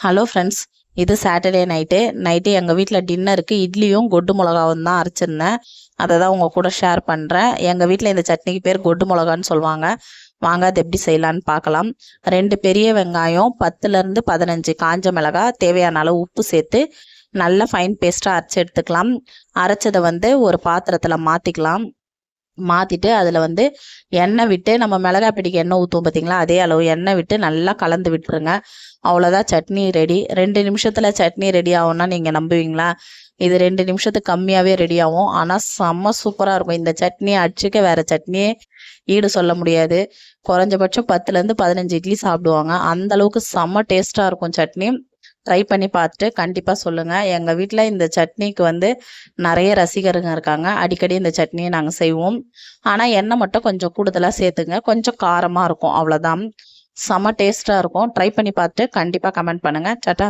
Hello friends, இது Saturday night எங்கள் வீட்டில் டின்னருக்கு இட்லியும் கொட்டு மிளகாவும் தான் அரைச்சிருந்தேன். அதை தான் உங்கள் கூட ஷேர் பண்ணுறேன். எங்கள் வீட்டில் இந்த சட்னிக்கு பேர் கொட்டு மிளகான்னு சொல்லுவாங்க. வாங்க அது எப்படி செய்யலான்னு பார்க்கலாம். 2 பெரிய வெங்காயம், 10லேருந்து 15 காஞ்ச மிளகாய், தேவையான அளவு உப்பு சேர்த்து நல்லா ஃபைன் பேஸ்ட்டாக அரைச்சி எடுத்துக்கலாம். அரைச்சதை ஒரு பாத்திரத்தில் மாற்றிக்கலாம். மாற்றிட்டு அதில் எண்ணெய் விட்டு, நம்ம மிளகாய் பிடிக்க எண்ணெய் ஊற்றுவோம் பார்த்தீங்களா, அதே அளவு எண்ணெய் விட்டு நல்லா கலந்து விட்டுருங்க. அவ்வளோதான், சட்னி ரெடி. 2 நிமிஷத்தில் சட்னி ரெடி ஆகும்னா நீங்கள் நம்புவீங்களா? இது 2 நிமிஷத்துக்கு கம்மியாகவே ரெடி ஆகும். ஆனால் செம்ம சூப்பராக இருக்கும். இந்த சட்னியை அடிச்சுக்க வேறு சட்னியே ஈடு சொல்ல முடியாது. குறைஞ்சபட்சம் 10லேருந்து 15 இட்லி சாப்பிடுவாங்க. அந்தளவுக்கு செம்ம டேஸ்ட்டாக இருக்கும் சட்னி. ட்ரை பண்ணி பார்த்துட்டு கண்டிப்பாக சொல்லுங்கள். எங்கள் வீட்டில் இந்த சட்னிக்கு நிறைய ரசிகருங்க இருக்காங்க. அடிக்கடி இந்த சட்னியை நாங்கள் செய்வோம். ஆனால் எண்ணெய் மட்டும் கொஞ்சம் கூடுதலாக சேர்த்துங்க. கொஞ்சம் காரமாக இருக்கும், அவ்வளோதான். செம்ம டேஸ்ட்டாக இருக்கும். ட்ரை பண்ணி பார்த்துட்டு கண்டிப்பாக கமெண்ட் பண்ணுங்கள். டாடா.